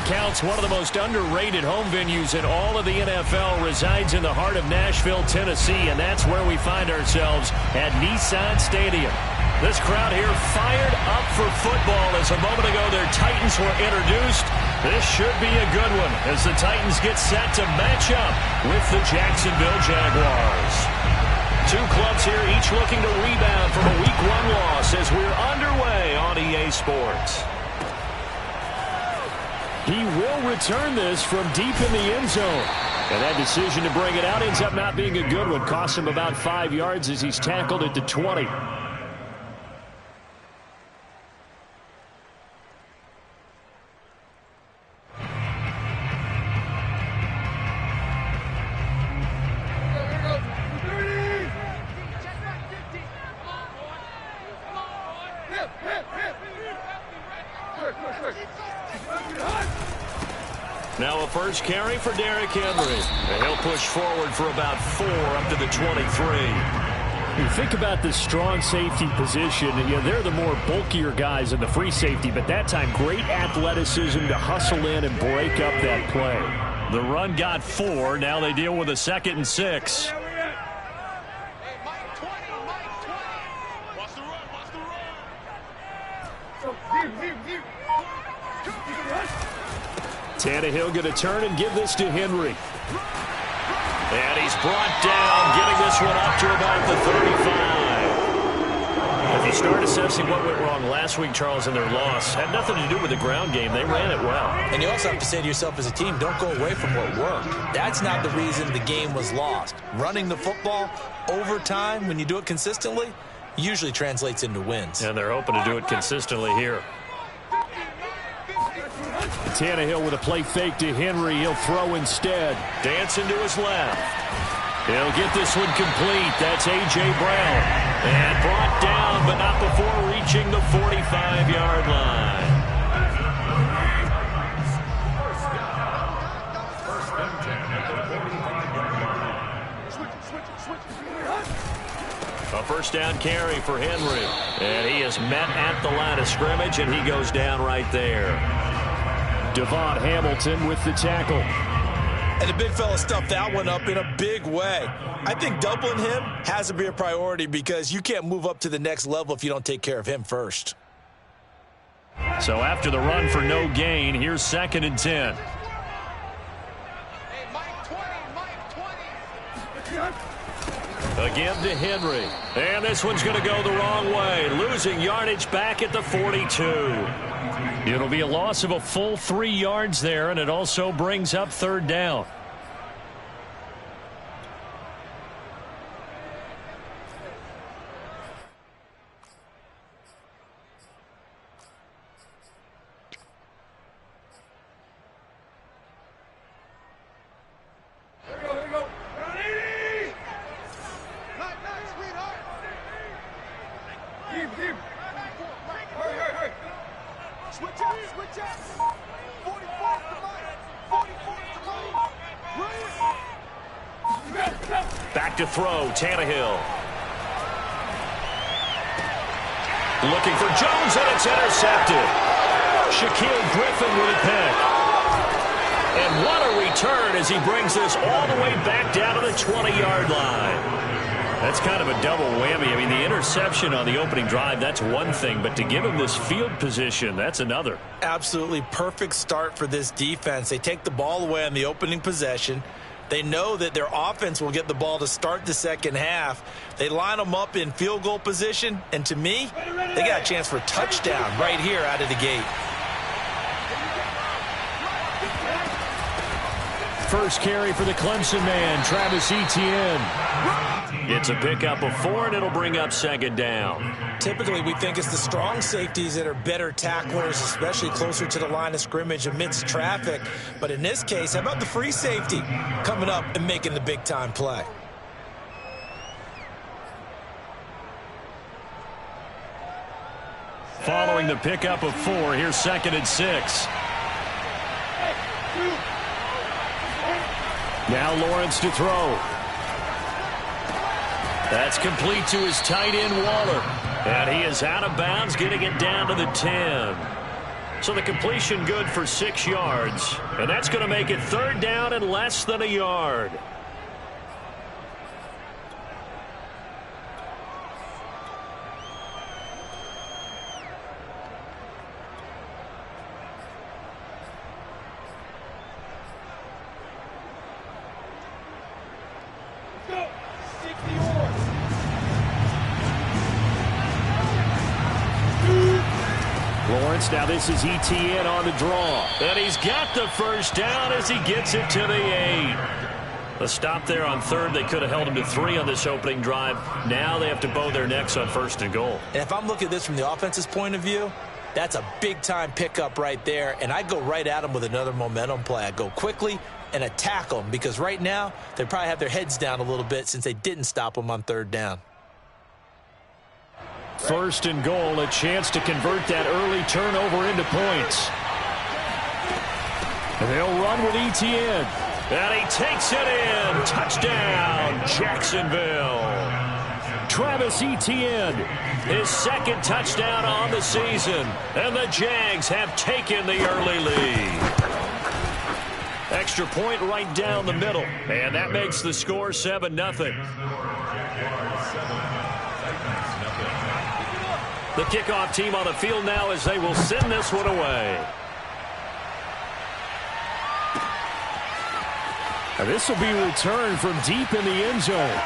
accounts, one of the most underrated home venues in all of the NFL resides in the heart of Nashville, Tennessee, and that's where we find ourselves at Nissan Stadium. This crowd here fired up for football as a moment ago their Titans were introduced. This should be a good one as the Titans get set to match up with the Jacksonville Jaguars. Two clubs here, each looking to rebound from a Week 1 loss as we're underway on EA Sports. He will return this from deep in the end zone. And that decision to bring it out ends up not being a good one. Costs him about 5 yards as he's tackled at the 20. Now a first carry for Derrick Henry. And he'll push forward for about 4 up to the 23. You think about the strong safety position. They're the more bulkier guys in the free safety, but that time great athleticism to hustle in and break up that play. The run got 4. Now they deal with a 2nd and 6. Tannehill going to turn and give this to Henry. And he's brought down, getting this one up to about the 35. If you start assessing what went wrong last week, Charles, in their loss, had nothing to do with the ground game. They ran it well. And you also have to say to yourself as a team, don't go away from what worked. That's not the reason the game was lost. Running the football over time, when you do it consistently, usually translates into wins. And they're hoping to do it consistently here. Tannehill with a play fake to Henry. He'll throw instead. Dancing to his left. He'll get this one complete. That's A.J. Brown. And brought down, but not before reaching the 45-yard line. A first down carry for Henry. And he is met at the line of scrimmage, and he goes down right there. Devon Hamilton with the tackle. And the big fella stuffed that one up in a big way. I think doubling him has to be a priority because you can't move up to the next level if you don't take care of him first. So after the run for no gain, here's 2nd and 10. Again to Henry. And this one's going to go the wrong way. Losing yardage back at the 42. It'll be a loss of a full 3 yards there, and it also brings up 3rd down. Back to throw, Tannehill. Looking for Jones, and it's intercepted. Shaquille Griffin with a pick. And what a return as he brings this all the way back down to the 20-yard line. That's kind of a double whammy. I mean, the interception on the opening drive, that's one thing, but to give him this field position, that's another. Absolutely perfect start for this defense. They take the ball away on the opening possession. They know that their offense will get the ball to start the second half. They line them up in field goal position, and to me, they got a chance for a touchdown right here out of the gate. First carry for the Clemson man, Travis Etienne. It's a pickup of 4, and it'll bring up 2nd down. Typically, we think it's the strong safeties that are better tacklers, especially closer to the line of scrimmage amidst traffic. But in this case, how about the free safety coming up and making the big-time play? Following the pickup of 4, here's 2nd and 6. Now Lawrence to throw. That's complete to his tight end, Waller. And he is out of bounds, getting it down to the 10. So the completion good for 6 yards. And that's going to make it 3rd down and less than a yard. Now this is ETN on the draw. And he's got the 1st down as he gets it to the 8. The stop there on 3rd. They could have held him to 3 on this opening drive. Now they have to bow their necks on 1st and goal. And if I'm looking at this from the offense's point of view, that's a big-time pickup right there. And I go right at him with another momentum play. I go quickly and attack them because right now they probably have their heads down a little bit since they didn't stop them on 3rd down. 1st and goal, a chance to convert that early turnover into points. And they'll run with ETN. And he takes it in. Touchdown, Jacksonville. Travis Etienne, his 2nd touchdown on the season. And the Jags have taken the early lead. Extra point right down the middle. And that makes the score 7-0. The kickoff team on the field now as they will send this one away. And this will be returned from deep in the end zone.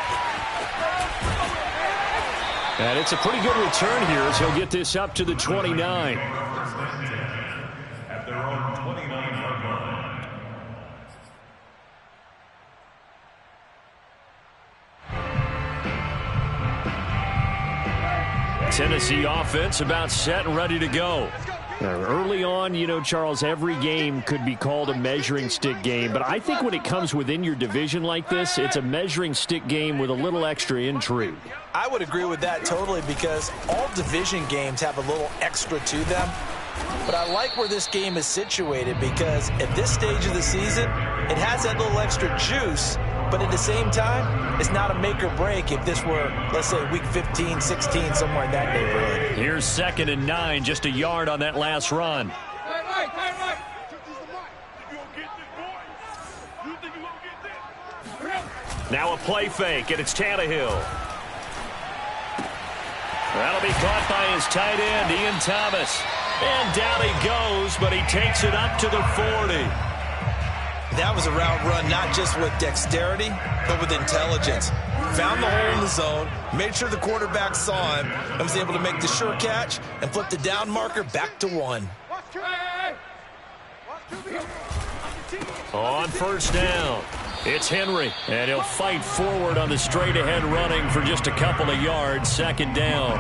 And it's a pretty good return here as he'll get this up to the 29. At their own 29-yard line. Tennessee offense about set and ready to go. Early on, you know, Charles, every game could be called a measuring stick game. But I think when it comes within your division like this, it's a measuring stick game with a little extra intrigue. I would agree with that totally because all division games have a little extra to them. But I like where this game is situated because at this stage of the season, it has that little extra juice. But at the same time, it's not a make or break if this were, let's say, week 15, 16, somewhere in that neighborhood. Here's 2nd and 9, just a yard on that last run. Now a play fake, and it's Tannehill. That'll be caught by his tight end, Ian Thomas. And down he goes, but he takes it up to the 40. That was a route run not just with dexterity, but with intelligence. Found the hole in the zone, made sure the quarterback saw him, and was able to make the sure catch and flip the down marker back to 1. On 1st down, it's Henry, and he'll fight forward on the straight-ahead running for just a couple of yards, 2nd down.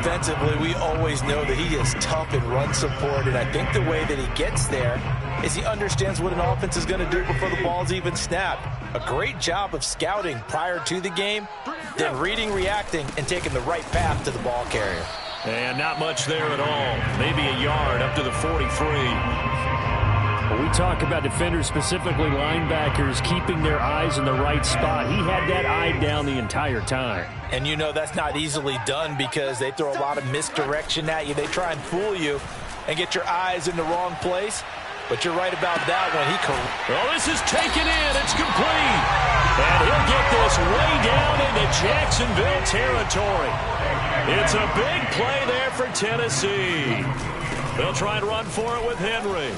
Defensively, we always know that he is tough in run support, and I think the way that he gets there is he understands what an offense is going to do before the ball's even snapped. A great job of scouting prior to the game, then reading, reacting, and taking the right path to the ball carrier. And not much there at all. Maybe a yard up to the 43. When we talk about defenders, specifically linebackers, keeping their eyes in the right spot, he had that eye down the entire time. And you know that's not easily done because they throw a lot of misdirection at you. They try and fool you and get your eyes in the wrong place. But you're right about that one. Well, this is taken in. It's complete. And he'll get this way down into Jacksonville territory. It's a big play there for Tennessee. They'll try and run for it with Henry.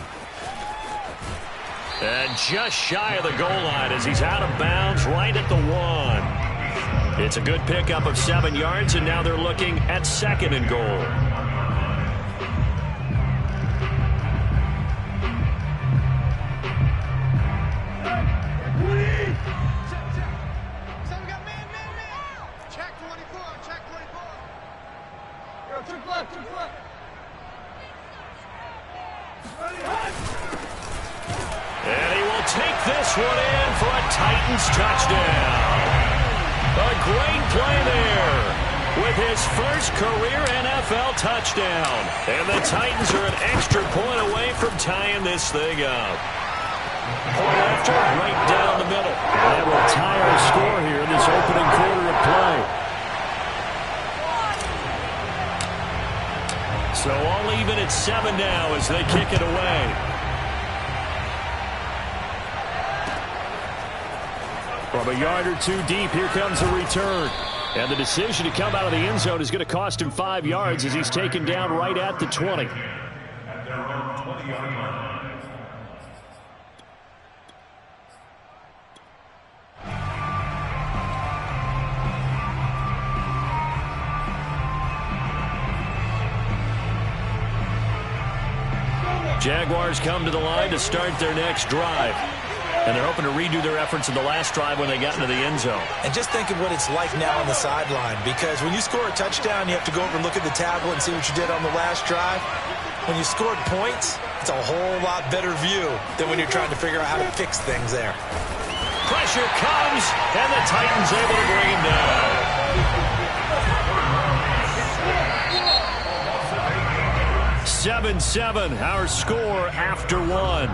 And just shy of the goal line as he's out of bounds right at the 1. It's a good pickup of 7 yards, and now they're looking at 2nd and goal. Check 24, check 24. Took left. And he will take this one in for a Titans touchdown. A great play there with his first career NFL touchdown. And the Titans are an extra point away from tying this thing up. Point after, right down the middle. And that will tie our score here in this opening quarter of play. So all even at 7 now as they kick it away. From a yard or two deep, here comes a return. And the decision to come out of the end zone is going to cost him 5 yards as he's taken down right at the 20. Jaguars come to the line to start their next drive. And they're hoping to redo their efforts in the last drive when they got into the end zone. And just think of what it's like now on the sideline, because when you score a touchdown, you have to go over and look at the tablet and see what you did on the last drive. When you scored points, it's a whole lot better view than when you're trying to figure out how to fix things there. Pressure comes, and the Titans able to bring him down. 7-7, our score after 1.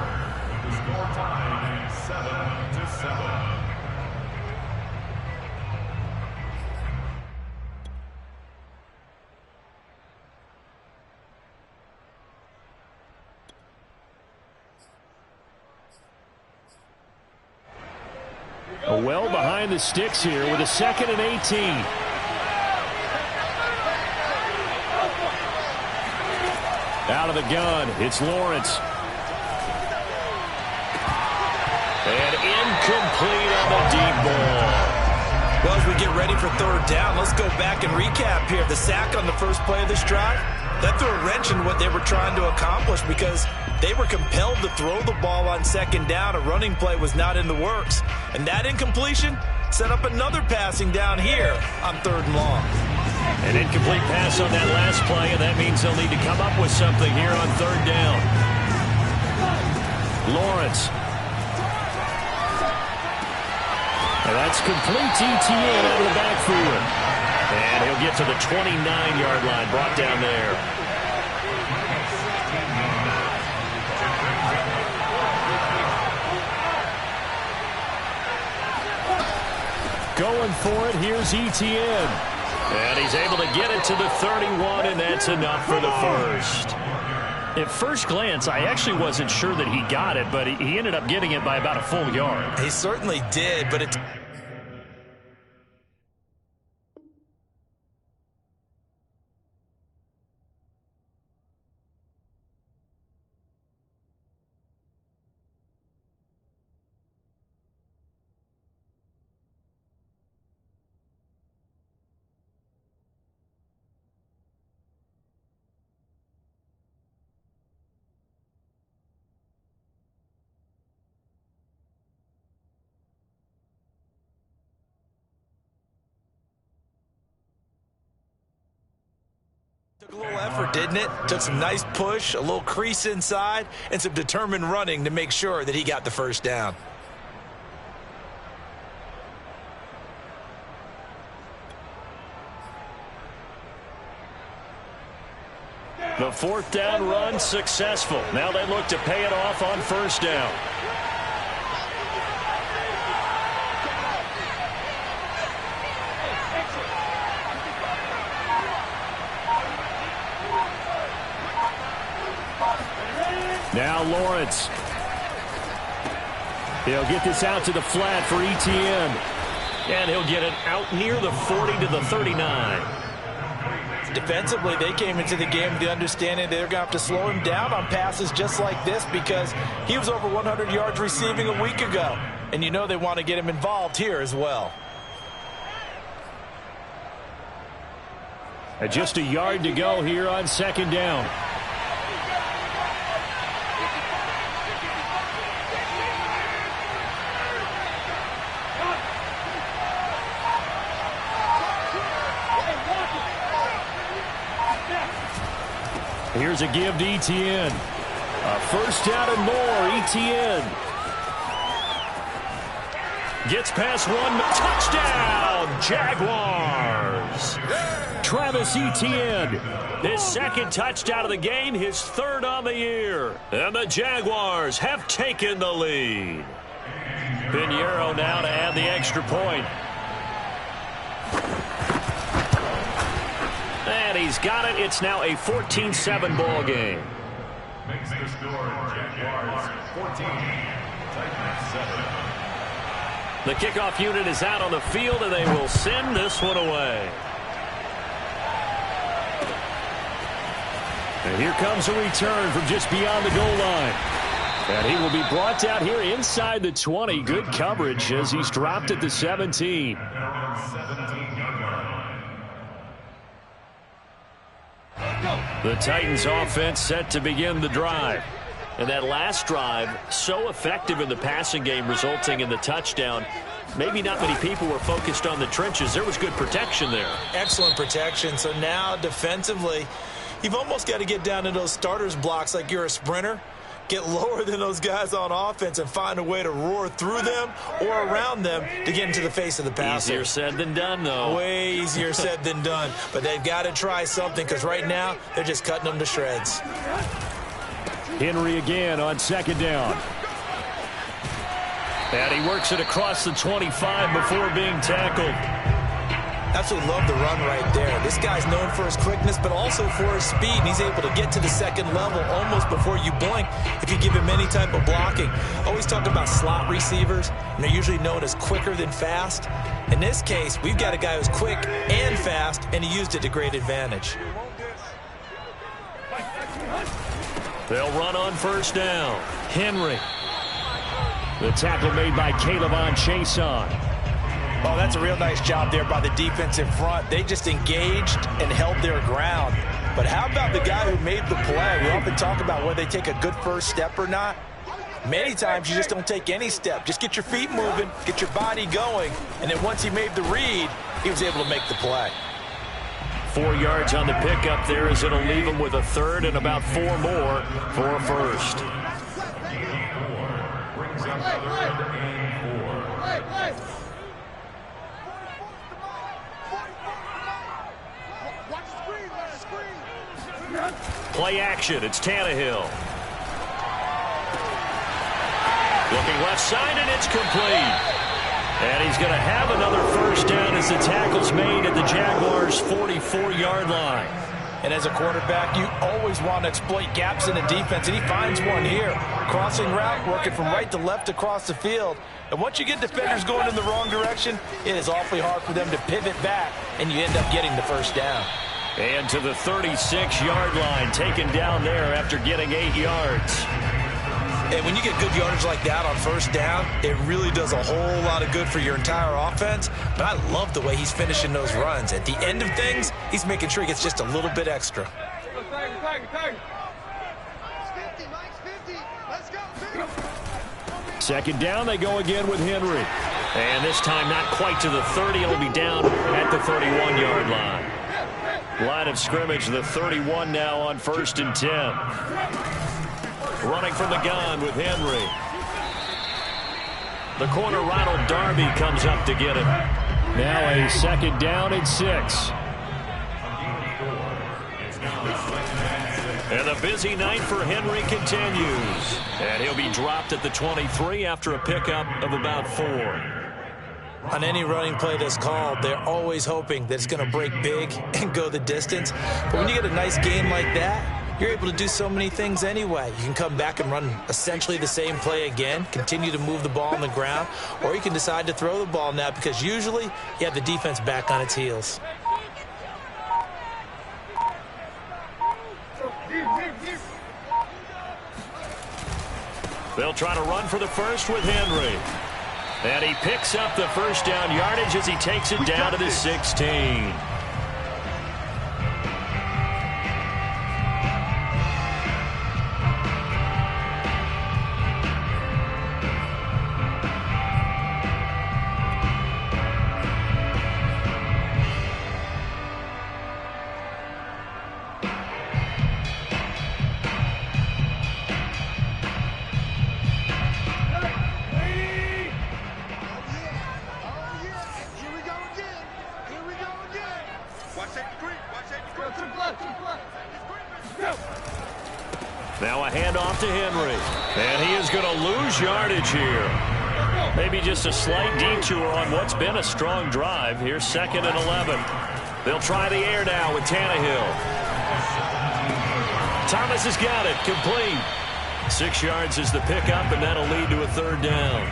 Time 7-7. Well behind the sticks here with a 2nd and 18. Out of the gun, it's Lawrence. And incomplete on the deep ball. Well, as we get ready for 3rd down, let's go back and recap here. The sack on the first play of this drive, that threw a wrench in what they were trying to accomplish because they were compelled to throw the ball on 2nd down. A running play was not in the works. And that incompletion set up another passing down here on 3rd and long. An incomplete pass on that last play, and that means they'll need to come up with something here on 3rd down. Lawrence. And that's complete to ETN out of the backfield. And he'll get to the 29-yard line, brought down there. Going for it, here's ETN. And he's able to get it to the 31, and that's enough for the first. At first glance, I actually wasn't sure that he got it, but he ended up getting it by about a full yard. He certainly did, but it's... Took a little effort, didn't it? Took some nice push, a little crease inside, and some determined running to make sure that he got the first down. The 4th down run successful. Now they look to pay it off on 1st down. Now Lawrence. He'll get this out to the flat for ETN. And he'll get it out near the 40 to the 39. Defensively, they came into the game with the understanding they're going to have to slow him down on passes just like this because he was over 100 yards receiving a week ago. And you know they want to get him involved here as well. And just a yard to go here on 2nd down. Here's a give to ETN. A 1st down and more. ETN gets past one. Touchdown, Jaguars. Travis Etienne, his 2nd touchdown of the game, his 3rd on the year. And the Jaguars have taken the lead. Pinheiro now to add the extra point. And he's got it. It's now a 14-7 ball game. Makes the score Jaguars 14, Titans 7. The kickoff unit is out on the field, and they will send this one away. And here comes a return from just beyond the goal line. And he will be brought down here inside the 20. Good coverage as he's dropped at the 17. The Titans offense set to begin the drive. And that last drive, so effective in the passing game, resulting in the touchdown. Maybe not many people were focused on the trenches. There was good protection there. Excellent protection. So now defensively, you've almost got to get down to those starters blocks like you're a sprinter. Get lower than those guys on offense and find a way to roar through them or around them to get into the face of the passer. Easier said than done, though. Way easier said than done. But they've got to try something because right now they're just cutting them to shreds. Henry again on second down. And he works it across the 25 before being tackled. Absolutely love the run right there. This guy's known for his quickness, but also for his speed. And he's able to get to the second level almost before you blink if you give him any type of blocking. Always talk about slot receivers, and they're usually known as quicker than fast. In this case, we've got a guy who's quick and fast, and he used it to great advantage. They'll run on first down. Henry. The tackle made by Calebon Chason. Oh, that's a real nice job there by the defense in front. They just engaged and held their ground. But how about the guy who made the play? We often talk about whether they take a good first step or not. Many times you just don't take any step. Just get your feet moving, get your body going, and then once he made the read, he was able to make the play. 4 yards on the pickup there as it'll leave him with a third and about 4 more for a first. Brings up third and 4. Play action. It's Tannehill. Looking left side, and it's complete. And he's going to have another first down as the tackle's made at the Jaguars' 44-yard line. And as a quarterback, you always want to exploit gaps in the defense, and he finds one here. Crossing route, working from right to left across the field. And once you get defenders going in the wrong direction, it is awfully hard for them to pivot back, and you end up getting the first down. And to the 36-yard line, taken down there after getting 8 yards. And when you get good yardage like that on first down, it really does a whole lot of good for your entire offense. But I love the way he's finishing those runs. At the end of things, he's making sure he gets just a little bit extra. Second down, they go again with Henry. And this time not quite to the 30. It'll be down at the 31-yard line. Line of scrimmage, the 31 now on 1st and 10. Running from the gun with Henry. The corner, Ronald Darby, comes up to get him. Now a second down and 6. And the busy night for Henry continues. And he'll be dropped at the 23 after a pickup of about 4. On any running play that's called, they're always hoping that it's going to break big and go the distance. But when you get a nice game like that, you're able to do so many things anyway. You can come back and run essentially the same play again, continue to move the ball on the ground, or you can decide to throw the ball now because usually you have the defense back on its heels. They'll try to run for the first with Henry. And he picks up the first down yardage as he takes it down to the 16. Now a handoff to Henry. And he is going to lose yardage here. Maybe just a slight detour on what's been a strong drive. Here's 2nd and 11. They'll try the air now with Tannehill. Thomas has got it. Complete. 6 yards is the pickup, and that'll lead to a 3rd down.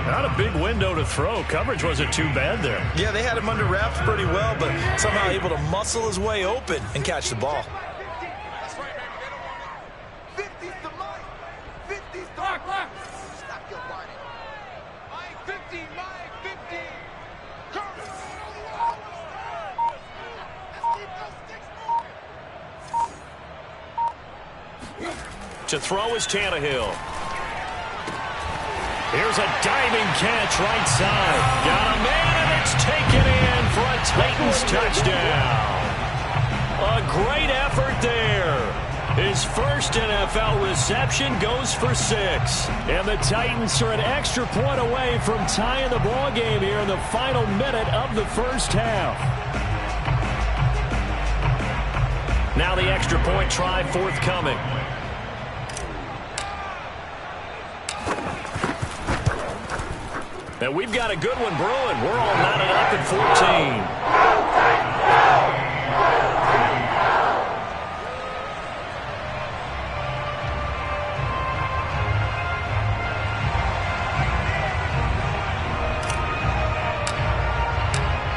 Not a big window to throw. Coverage wasn't too bad there. Yeah, they had him under wraps pretty well, but somehow able to muscle his way open and catch the ball. That's right, baby. They don't want it. 50's the Mike. 50's the Mike. Stop your whining. Mike 50, Mike 50. Crumz. Let's keep those sticks moving. To throw is Tannehill. Here's a diving catch right side. Got a man, and it's taken in for a Titans touchdown. A great effort there. His first NFL reception goes for 6. And the Titans are an extra point away from tying the ball game here in the final minute of the first half. Now the extra point try forthcoming. And we've got a good one brewing. We're all knotted up at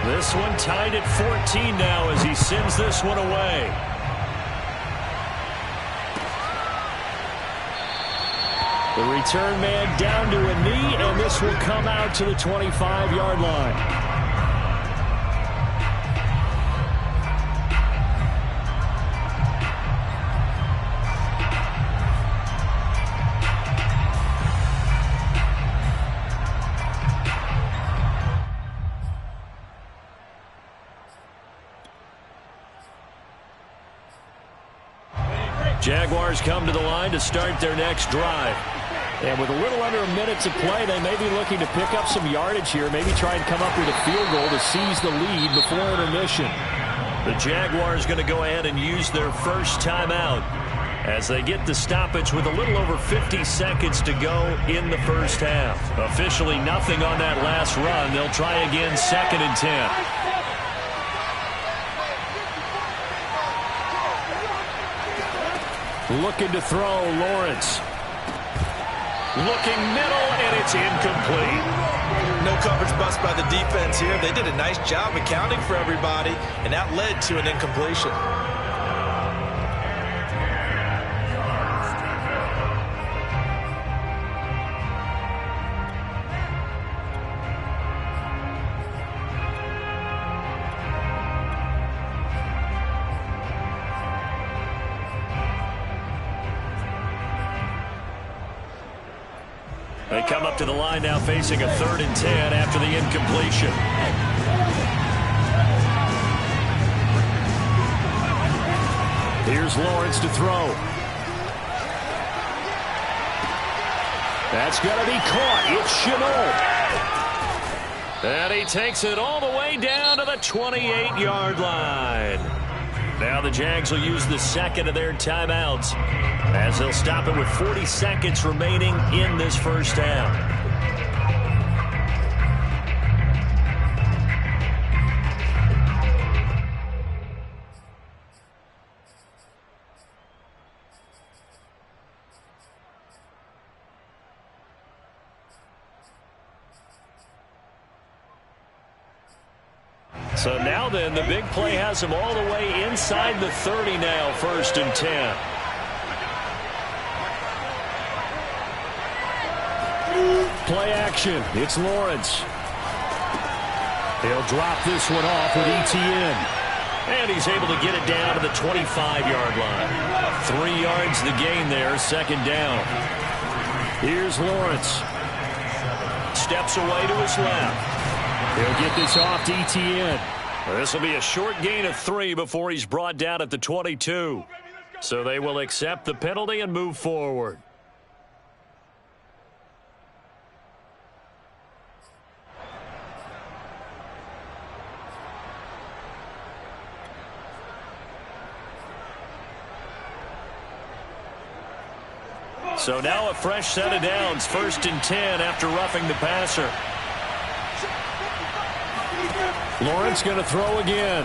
14. This one tied at 14 now as he sends this one away. The return man down to a knee, and this will come out to the 25-yard line. Jaguars come to the line to start their next drive. And with a little under a minute to play, they may be looking to pick up some yardage here, maybe try and come up with a field goal to seize the lead before intermission. The Jaguars going to go ahead and use their first timeout as they get the stoppage with a little over 50 seconds to go in the first half. Officially nothing on that last run. They'll try again 2nd and 10. Looking to throw, Lawrence. Looking middle, and it's incomplete. No coverage bust by the defense here. They did a nice job accounting for everybody, and that led to an incompletion. They come up to the line now facing a 3rd and 10 after the incompletion. Here's Lawrence to throw. That's going to be caught. It's Chenault. And he takes it all the way down to the 28-yard line. Now the Jags will use the 2nd of their timeouts as they'll stop it with 40 seconds remaining in this first half. So now then, the big play has him all the way inside the 30 now, 1st and 10. Play action. It's Lawrence. He'll drop this one off with ETN. And he's able to get it down to the 25-yard line. 3 yards the gain there, 2nd down. Here's Lawrence. Steps away to his left. He'll get this off to ETN. This will be a short gain of 3 before he's brought down at the 22. So they will accept the penalty and move forward. So now a fresh set of downs, 1st and 10 after roughing the passer. Lawrence going to throw again.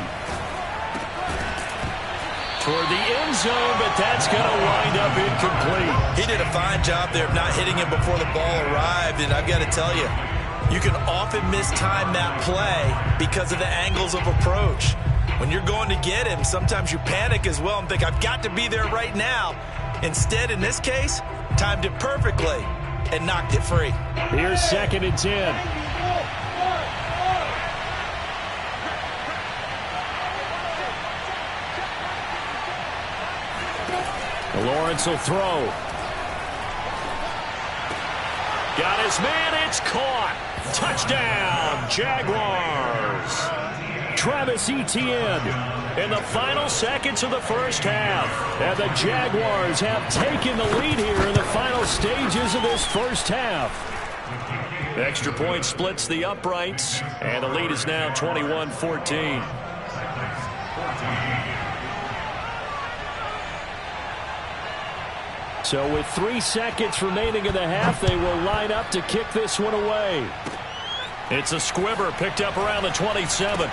for the end zone, but that's going to wind up incomplete. He did a fine job there of not hitting him before the ball arrived, and I've got to tell you, you can often mistime that play because of the angles of approach. When you're going to get him, sometimes you panic as well and think, I've got to be there right now. Instead, in this case, timed it perfectly and knocked it free. Here's 2nd and 10. Lawrence will throw. Got his man. It's caught. Touchdown, Jaguars. Travis Etienne in the final seconds of the first half. And the Jaguars have taken the lead here in the final stages of this first half. Extra point splits the uprights, and the lead is now 21-14. So with 3 seconds remaining in the half, they will line up to kick this one away. It's a squibber picked up around the 27.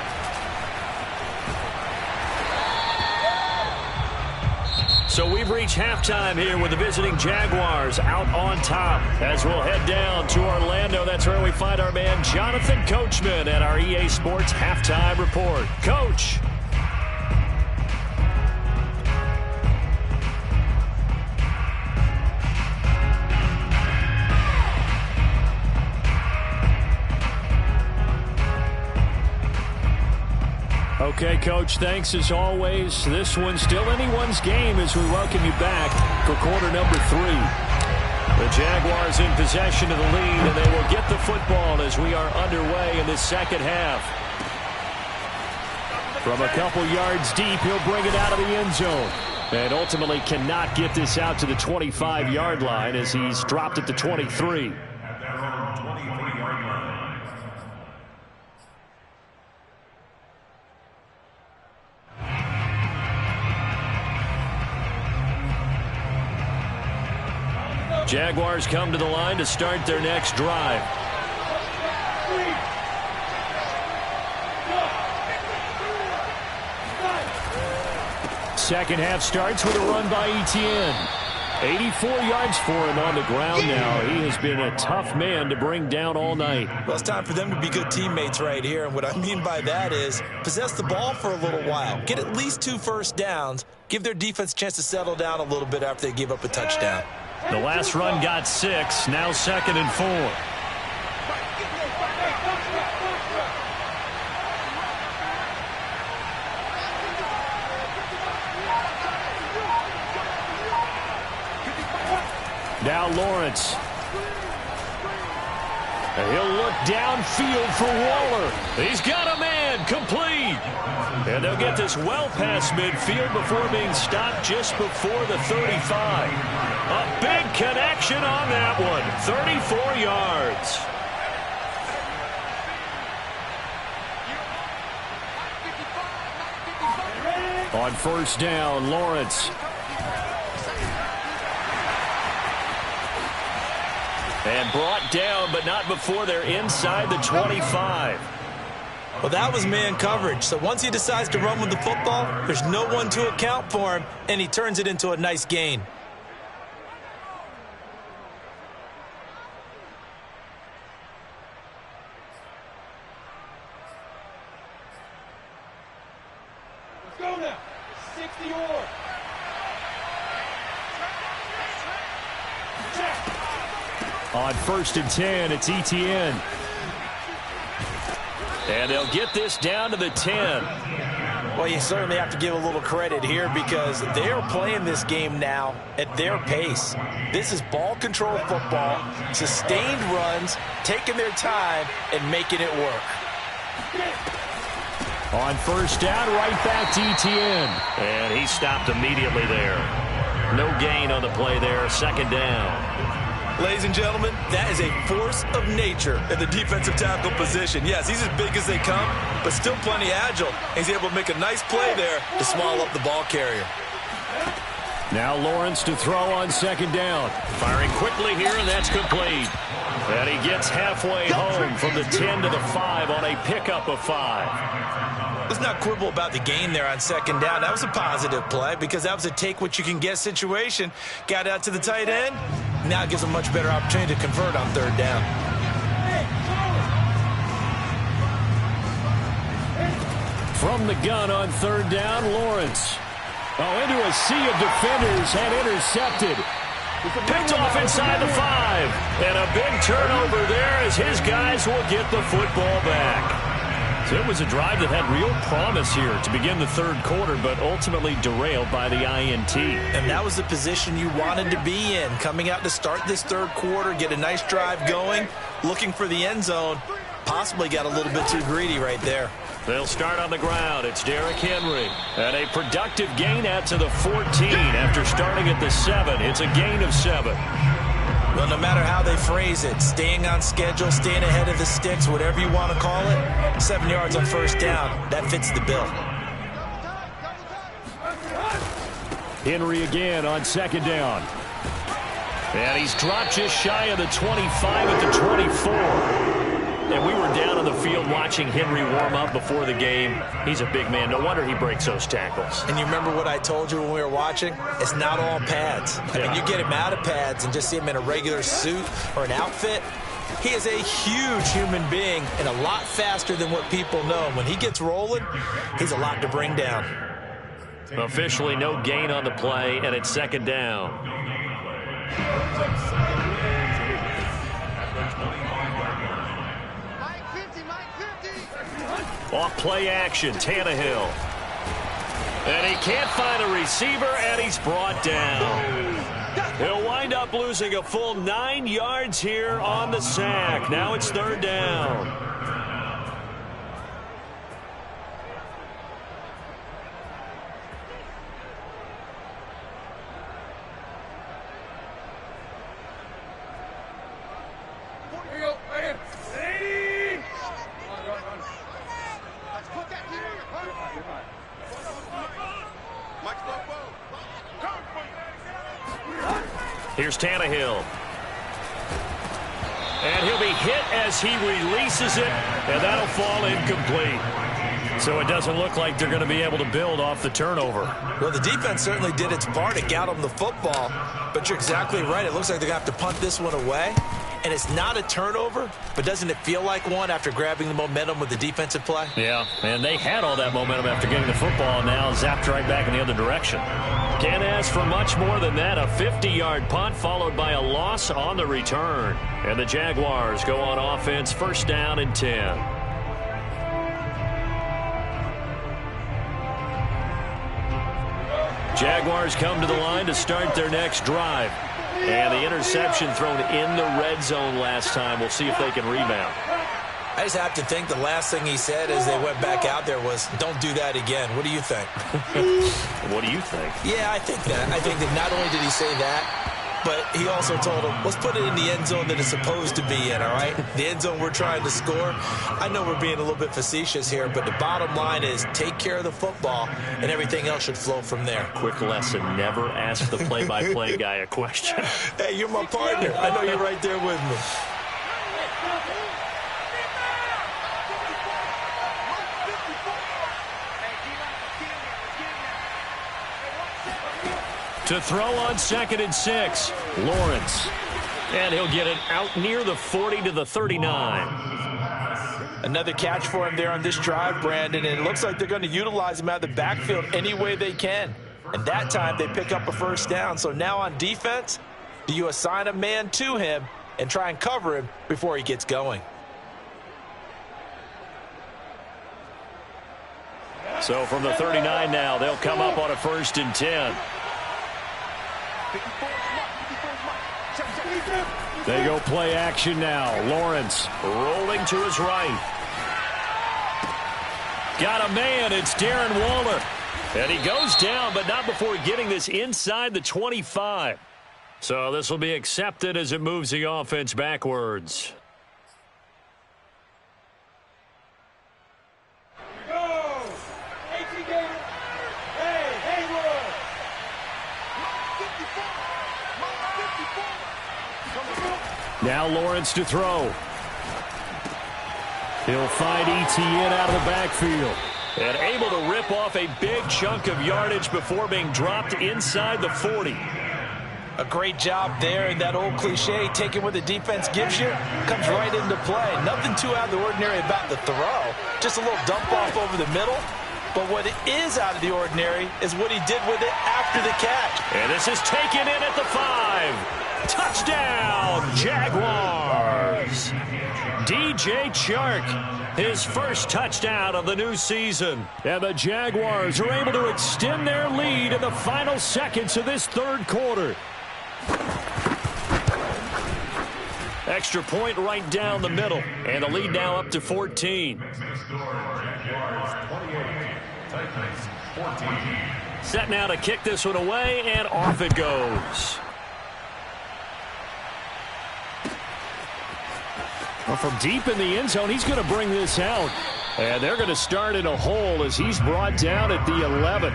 So we've reached halftime here with the visiting Jaguars out on top. As we'll head down to Orlando, that's where we find our man Jonathan Coachman at our EA Sports Halftime Report. Coach. Okay, Coach, thanks as always. This one's still anyone's game as we welcome you back for quarter number 3. The Jaguars in possession of the lead, and they will get the football as we are underway in this second half. From a couple yards deep, he'll bring it out of the end zone. And ultimately cannot get this out to the 25-yard line as he's dropped at the 23. Jaguars come to the line to start their next drive. Second half starts with a run by Etienne. 84 yards for him on the ground now. He has been a tough man to bring down all night. Well, it's time for them to be good teammates right here. And what I mean by that is possess the ball for a little while. Get at least 2 first downs. Give their defense a chance to settle down a little bit after they give up a touchdown. The last run got 6. Now 2nd and 4. Now Lawrence. And he'll look downfield for Waller. He's got a man, complete. And they'll get this well past midfield before being stopped just before the 35. A big connection on that one. 34 yards. On first down, Lawrence. And brought down, but not before they're inside the 25. Well, that was man coverage. So once he decides to run with the football, there's no one to account for him, and he turns it into a nice gain. Let's go now. 60 or. On first and 10, it's Etienne. And they'll get this down to the 10. Well, you certainly have to give a little credit here because they are playing this game now at their pace. This is ball control football, sustained runs, taking their time, and making it work. On first down, right back to Etienne. And he stopped immediately there. No gain on the play there, 2nd down. Ladies and gentlemen, that is a force of nature at the defensive tackle position. Yes, he's as big as they come, but still plenty agile. He's able to make a nice play there to swallow up the ball carrier. Now Lawrence to throw on 2nd down. Firing quickly here, and that's complete. And he gets halfway home from the 10 to the 5 on a pickup of 5. Let's not quibble about the gain there on second down. That was a positive play because that was a take-what-you-can-get situation. Got out to the tight end. Now it gives a much better opportunity to convert on third down. From the gun on third down, Lawrence. Oh, into a sea of defenders and intercepted. Picked off inside the 5. And a big turnover there as his guys will get the football back. So it was a drive that had real promise here to begin the third quarter, but ultimately derailed by the INT. And that was the position you wanted to be in, coming out to start this third quarter, get a nice drive going, looking for the end zone. Possibly got a little bit too greedy right there. They'll start on the ground. It's Derrick Henry. And a productive gain out to the 14 after starting at the 7. It's a gain of 7. Well, no matter how they phrase it, staying on schedule, staying ahead of the sticks, whatever you want to call it, 7 yards on first down, that fits the bill. Henry again on second down. And he's dropped just shy of the 25 at the 24. And we were down on the field watching Henry warm up before the game. He's a big man. No wonder he breaks those tackles. And you remember what I told you when we were watching? It's not all pads. I mean, you get him out of pads and just see him in a regular suit or an outfit. He is a huge human being and a lot faster than what people know. When he gets rolling, he's a lot to bring down. Officially no gain on the play, and it's second down. Off play action, Tannehill. And he can't find a receiver, and he's brought down. He'll wind up losing a full 9 yards here on the sack. Now it's third down. Here's Tannehill. And he'll be hit as he releases it, and that'll fall incomplete. So it doesn't look like they're going to be able to build off the turnover. Well, the defense certainly did its part. It got them the football. But you're exactly right. It looks like they're going to have to punt this one away. And it's not a turnover, but doesn't it feel like one after grabbing the momentum with the defensive play? Yeah, and they had all that momentum after getting the football, and now zapped right back in the other direction. Can't ask for much more than that. A 50-yard punt followed by a loss on the return. And the Jaguars go on offense, first down and 10. Jaguars come to the line to start their next drive. And the interception thrown in the red zone last time. We'll see if they can rebound. I just have to think the last thing he said as they went back out there was, don't do that again. What do you think? What do you think? Yeah, I think that. I think that not only did he say that, but he also told him, let's put it in the end zone that it's supposed to be in, all right? The end zone we're trying to score. I know we're being a little bit facetious here, but the bottom line is take care of the football, and everything else should flow from there. Quick lesson, never ask the play-by-play guy a question. Hey, you're my partner. I know you're right there with me. To throw on 2nd and 6, Lawrence. And he'll get it out near the 40 to the 39. Another catch for him there on this drive, Brandon, and it looks like they're going to utilize him out of the backfield any way they can. And that time they pick up a first down. So now on defense, do you assign a man to him and try and cover him before he gets going? So from the 39 now, they'll come up on a 1st and 10. They go play action now. Lawrence rolling to his right. Got a man. It's Darren Waller. And he goes down, but not before getting this inside the 25. So this will be accepted as it moves the offense backwards. Now Lawrence to throw. He'll find ETN out of the backfield. And able to rip off a big chunk of yardage before being dropped inside the 40. A great job there, and that old cliche, taking what the defense gives you, comes right into play. Nothing too out of the ordinary about the throw. Just a little dump off over the middle. But what is out of the ordinary is what he did with it after the catch. And this is taken in at the 5. Touchdown, Jaguars. DJ Chark, his first touchdown of the new season. And the Jaguars are able to extend their lead in the final seconds of this third quarter. Extra point right down the middle. And the lead now up to 14. Set now to kick this one away, and off it goes. Well, from deep in the end zone, he's going to bring this out. And they're going to start in a hole as he's brought down at the 11.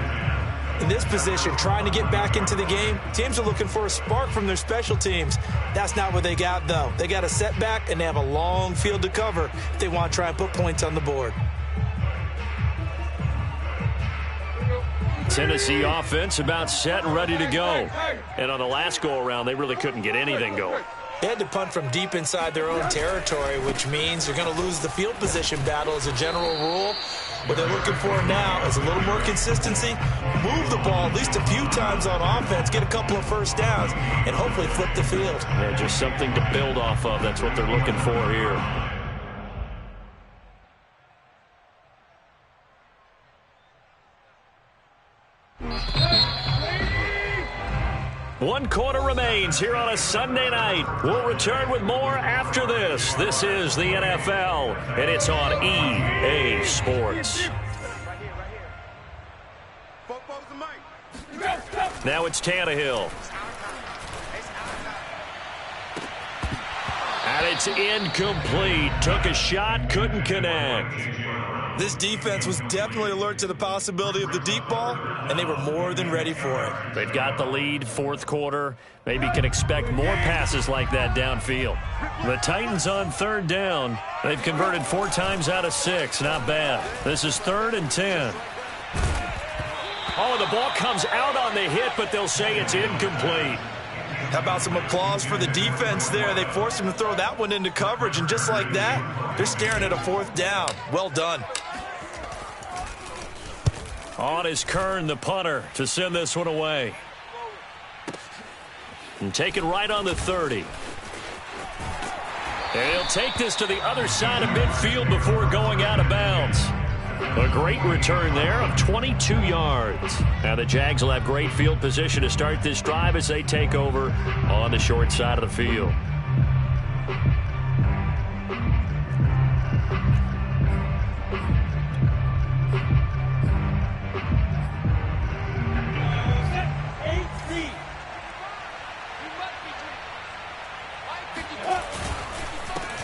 In this position, trying to get back into the game, teams are looking for a spark from their special teams. That's not what they got, though. They got a setback, and they have a long field to cover if they want to try and put points on the board. Tennessee offense about set and ready to go. And on the last go-around, they really couldn't get anything going. They had to punt from deep inside their own territory, which means they're going to lose the field position battle as a general rule. What they're looking for now is a little more consistency, move the ball at least a few times on offense, get a couple of first downs, and hopefully flip the field. Yeah, just something to build off of. That's what they're looking for here. One quarter remains here on a Sunday night. We'll return with more after this. This is the NFL, and it's on EA Sports. Now it's Tannehill. And it's incomplete. Took a shot, couldn't connect. This defense was definitely alert to the possibility of the deep ball, and they were more than ready for it. They've got the lead, fourth quarter. Maybe can expect more passes like that downfield. The Titans on third down. They've converted 4 times out of 6. Not bad. This is 3rd and 10. Oh, the ball comes out on the hit, but they'll say it's incomplete. How about some applause for the defense there? They forced him to throw that one into coverage, and just like that, they're staring at a 4th down. Well done. On is Kern, the punter, to send this one away. And take it right on the 30. And he'll take this to the other side of midfield before going out of bounds. A great return there of 22 yards. Now the Jags will have great field position to start this drive as they take over on the short side of the field.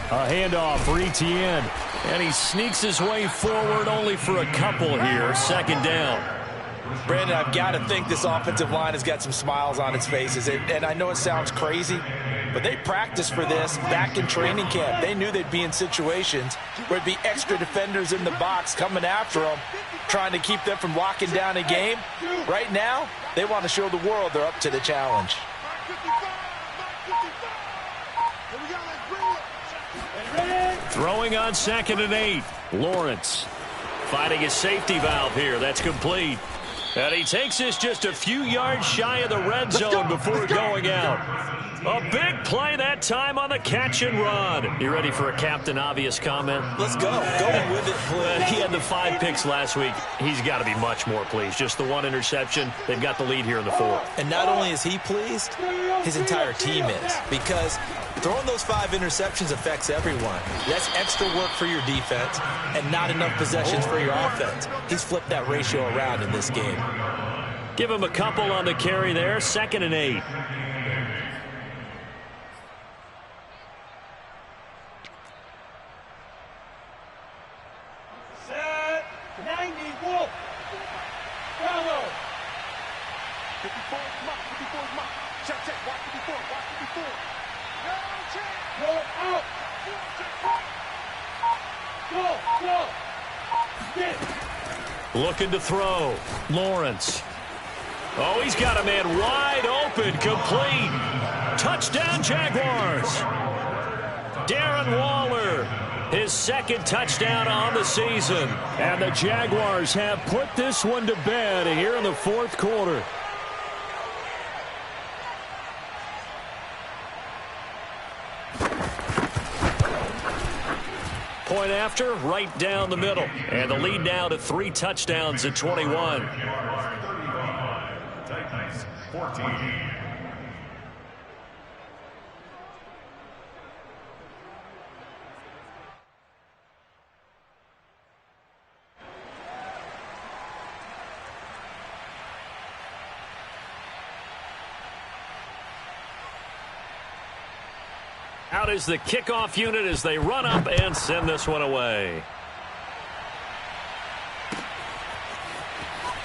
A handoff for Etienne. And he sneaks his way forward only for a couple here. 2nd down. Brandon, I've got to think this offensive line has got some smiles on its faces. And I know it sounds crazy, but they practiced for this back in training camp. They knew they'd be in situations where it'd be extra defenders in the box coming after them, trying to keep them from locking down a game. Right now, they want to show the world they're up to the challenge. Throwing on 2nd and 8. Lawrence finding his safety valve here. That's complete. And he takes this just a few yards shy of the red zone before going out. A big play that time on the catch and run. You ready for a Captain Obvious comment? Let's go. Go with it, please. He had the 5 picks last week. He's got to be much more pleased. Just the 1 interception. They've got the lead here in the 4th. And not only is he pleased, his entire team is. Because throwing those 5 interceptions affects everyone. That's extra work for your defense and not enough possessions for your offense. He's flipped that ratio around in this game. Give him a couple on the carry there. 2nd and 8. Set 90 Wolf. Follow. 54 mark, 54 mark. Check, check. Watch 54, watch 54. No check. Go out. Go, go. Get. Looking to throw. Lawrence. Oh, he's got a man wide open, complete. Touchdown, Jaguars. Darren Waller, his second touchdown on the season. And the Jaguars have put this one to bed here in the fourth quarter. Point after, right down the middle. And the lead now to 3 touchdowns at 21. 14. Out is the kickoff unit as they run up and send this one away.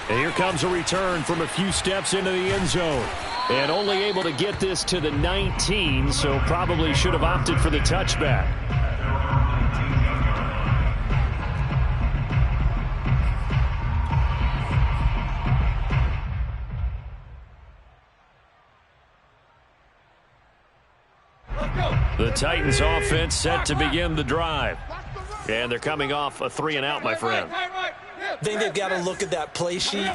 And here comes a return from a few steps into the end zone. And only able to get this to the 19, so probably should have opted for the touchback. The Titans offense set to begin the drive. And they're coming off a 3-and-out, my friend. I think they've got to look at that play sheet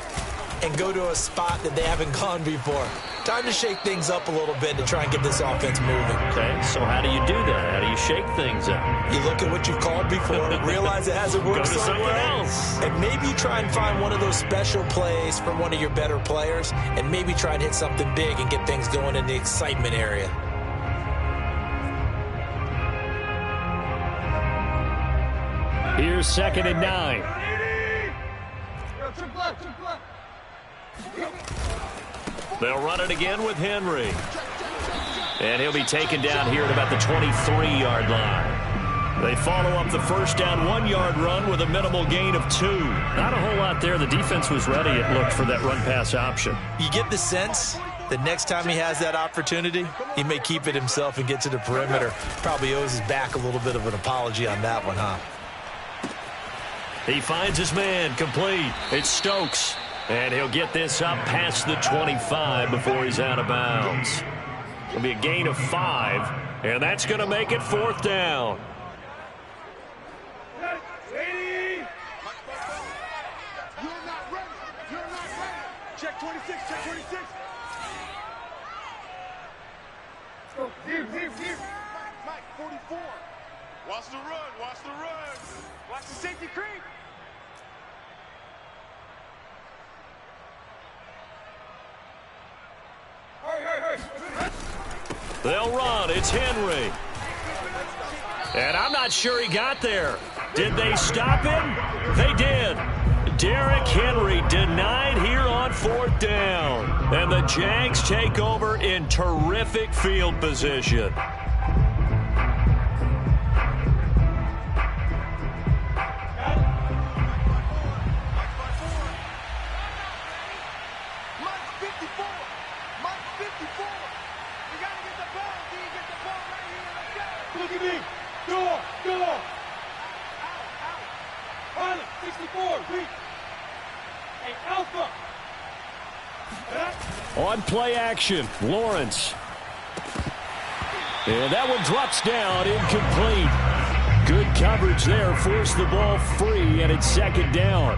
and go to a spot that they haven't gone before. Time to shake things up a little bit to try and get this offense moving. Okay, so how do you do that? How do you shake things up? You look at what you've called before, realize it hasn't worked Go to someone else. And maybe you try and find one of those special plays from one of your better players, and maybe try and hit something big and get things going in the excitement area. Here's 2nd and 9. They'll run it again with Henry. And he'll be taken down here at about the 23-yard line. They follow up the first down 1-yard run with a minimal gain of 2. Not a whole lot there. The defense was ready, it looked, for that run-pass option. You get the sense that next time he has that opportunity, he may keep it himself and get to the perimeter. Probably owes his back a little bit of an apology on that one, huh? He finds his man, complete. It's Stokes. And he'll get this up past the 25 before he's out of bounds. It'll be a gain of 5, and that's going to make it 4th down. Check 26, check 26. Mike, 44. Watch the run, watch the run. Watch the safety creep. They'll run. It's Henry. And I'm not sure he got there. Did they stop him? They did. Derrick Henry denied here on 4th down. And the Jags take over in terrific field position. On play action, Lawrence. And that one drops down, incomplete. Good coverage there, forced the ball free, and it's 2nd down.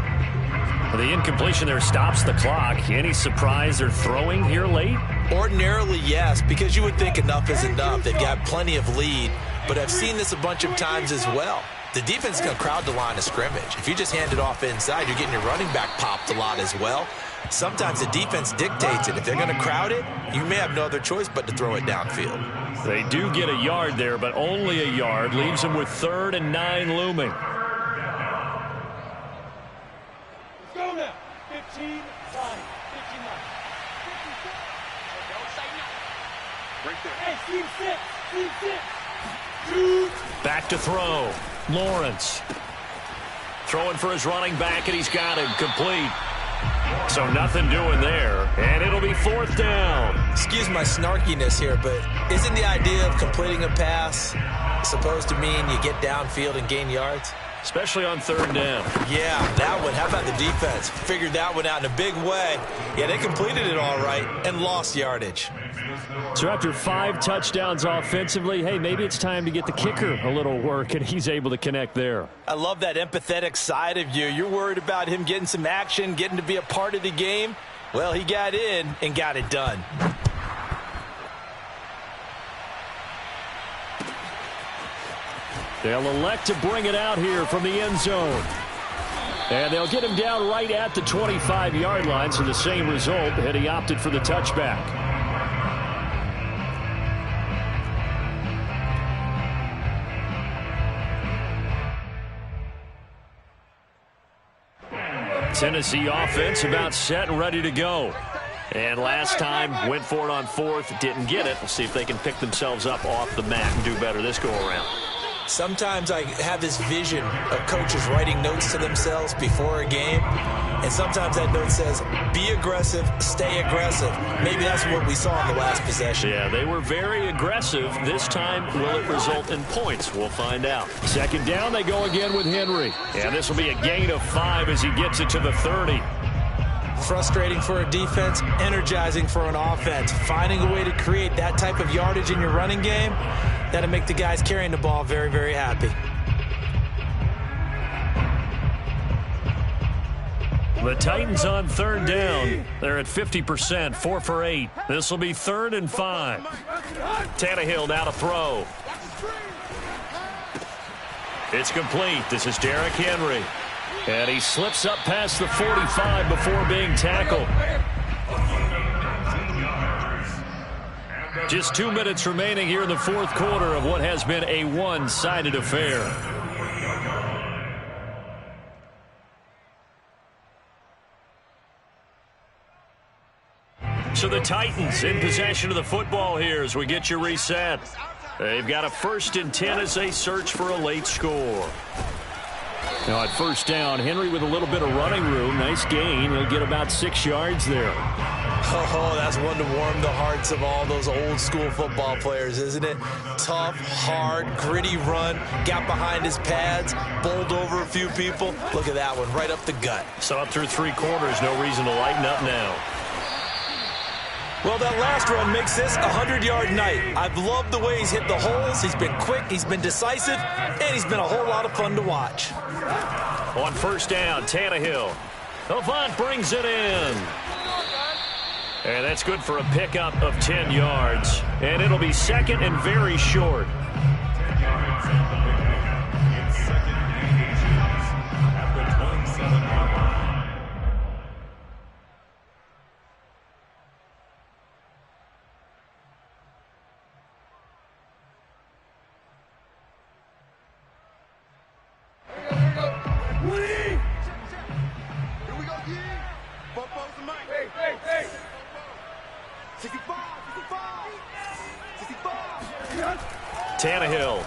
The incompletion there stops the clock. Any surprise they're throwing here late? Ordinarily, yes, because you would think enough is enough. They've got plenty of lead, but I've seen this a bunch of times as well. The defense is going to crowd the line of scrimmage. If you just hand it off inside, you're getting your running back popped a lot as well. Sometimes the defense dictates it. If they're going to crowd it, you may have no other choice but to throw it downfield. They do get a yard there, but only a yard. Leaves them with 3rd and 9 looming. Let's go now. 15, 9, 59. Right there. Hey, Steve 6. Back to throw. Lawrence. Throwing for his running back, and he's got him complete. So nothing doing there, and it'll be 4th down. Excuse my snarkiness here, but isn't the idea of completing a pass supposed to mean you get downfield and gain yards? especially on 3rd down. Yeah, that one. How about the defense? Figured that one out in a big way. Yeah, they completed it all right and lost yardage. So after 5 touchdowns offensively, hey, maybe it's time to get the kicker a little work, and he's able to connect there. I love that empathetic side of you. You're worried about him getting some action, getting to be a part of the game. Well, he got in and got it done. They'll elect to bring it out here from the end zone. And they'll get him down right at the 25-yard line, so the same result, and he opted for the touchback. Tennessee offense about set and ready to go. And last time, went for it on 4th, didn't get it. We'll see if they can pick themselves up off the mat and do better this go-around. Sometimes I have this vision of coaches writing notes to themselves before a game, and sometimes that note says, be aggressive, stay aggressive. Maybe that's what we saw in the last possession. Yeah, they were very aggressive. This time, will it result in points? We'll find out. 2nd down, they go again with Henry. And this will be a gain of 5 as he gets it to the 30. Frustrating for a defense, energizing for an offense. Finding a way to create that type of yardage in your running game, that'll make the guys carrying the ball very, very happy. The Titans on 3rd down. They're at 50%, 4 for 8. This will be 3rd and 5. Tannehill now to throw. It's complete. This is Derrick Henry. And he slips up past the 45 before being tackled. Just 2 minutes remaining here in the 4th quarter of what has been a one-sided affair. So the Titans in possession of the football here as we get you reset. They've got a 1st and 10 as they search for a late score. Now at 1st down, Henry with a little bit of running room. Nice gain. He'll get about 6 yards there. Oh, that's one to warm the hearts of all those old school football players, isn't it? Tough, hard, gritty run. Got behind his pads, bowled over a few people. Look at that one, right up the gut. So up through 3 quarters, no reason to lighten up now. Well, that last run makes this a 100-yard night. I've loved the way he's hit the holes. He's been quick, he's been decisive, and he's been a whole lot of fun to watch. On 1st down, Tannehill. Avant brings it in. And that's good for a pickup of 10 yards. And it'll be 2nd and very short. Tannehill.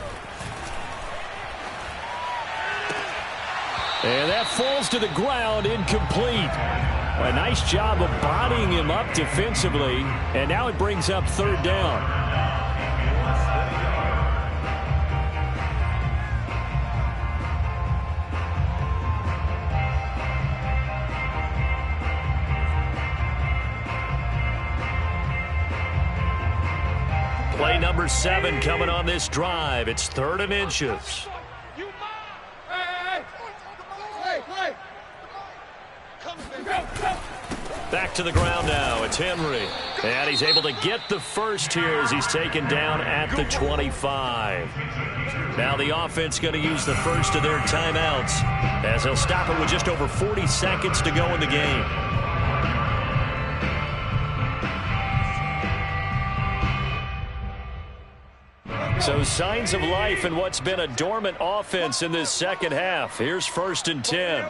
And that falls to the ground, incomplete. A nice job of bodying him up defensively. And now it brings up 3rd down. Play number 7 coming on this drive. It's 3rd and inches. Back to the ground now. It's Henry. And he's able to get the 1st here as he's taken down at the 25. Now the offense going to use the 1st of their timeouts as they'll stop it with just over 40 seconds to go in the game. So signs of life in what's been a dormant offense in this 2nd half. Here's 1st and 10.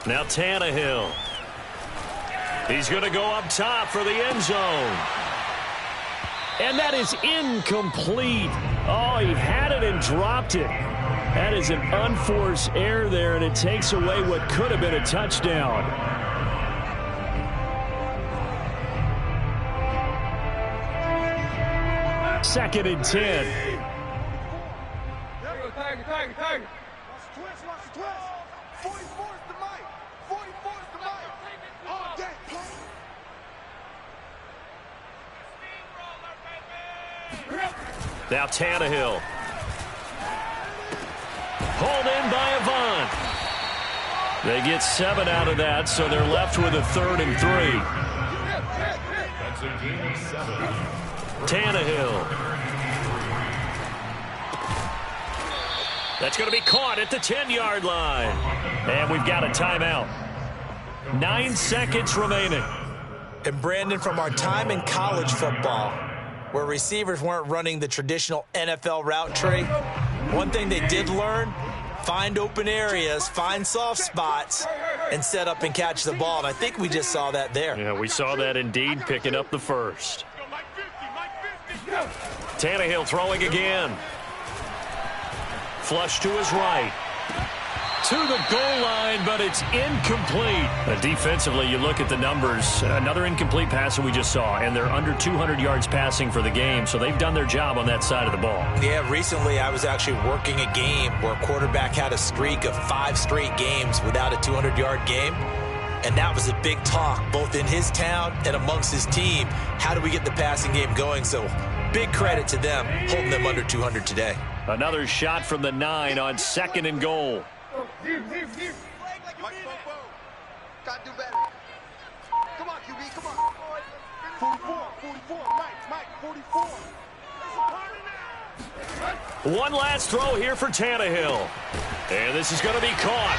Now Tannehill. He's going to go up top for the end zone. And that is incomplete. Oh, he had it and dropped it. That is an unforced error there, and it takes away what could have been a touchdown. 2nd and 10. 44's the mic. 44's the mic. All day, play. Now Tannehill. Pulled in by Avant. They get 7 out of that, so they're left with a 3rd and 3. That's a gain of 7. Tannehill. That's going to be caught at the 10-yard line. And we've got a timeout. 9 seconds remaining. And Brandon, from our time in college football, where receivers weren't running the traditional NFL route tree, one thing they did learn, find open areas, find soft spots, and set up and catch the ball. And I think we just saw that there. Yeah, we saw that indeed, picking up the first. Tannehill throwing again. Flush to his right. To the goal line, but it's incomplete. Defensively, you look at the numbers. Another incomplete pass that we just saw, and they're under 200 yards passing for the game, so they've done their job on that side of the ball. Yeah, recently I was actually working a game where a quarterback had a streak of 5 straight games without a 200-yard game, and that was a big talk, both in his town and amongst his team. How do we get the passing game going? So big credit to them, holding them under 200 today. Another shot from the 9 on 2nd and goal. Mike, gotta do better. Come on, QB, come on. 44, Mike, 44. One last throw here for Tannehill. And this is going to be caught.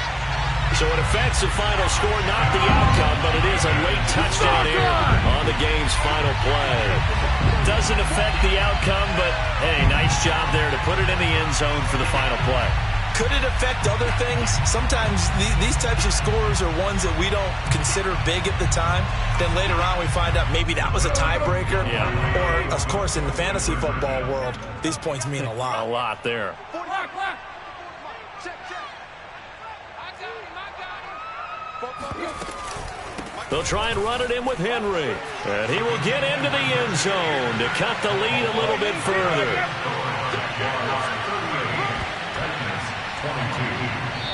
So it affects the final score, not the outcome, but it is a late touchdown here on the game's final play. Doesn't affect the outcome, but, hey, nice job there to put it in the end zone for the final play. Could it affect other things? Sometimes these types of scores are ones that we don't consider big at the time. Then later on we find out maybe that was a tiebreaker. Yeah. Or, of course, in the fantasy football world, these points mean a lot. A lot there. They'll try and run it in with Henry. And he will get into the end zone to cut the lead a little bit further.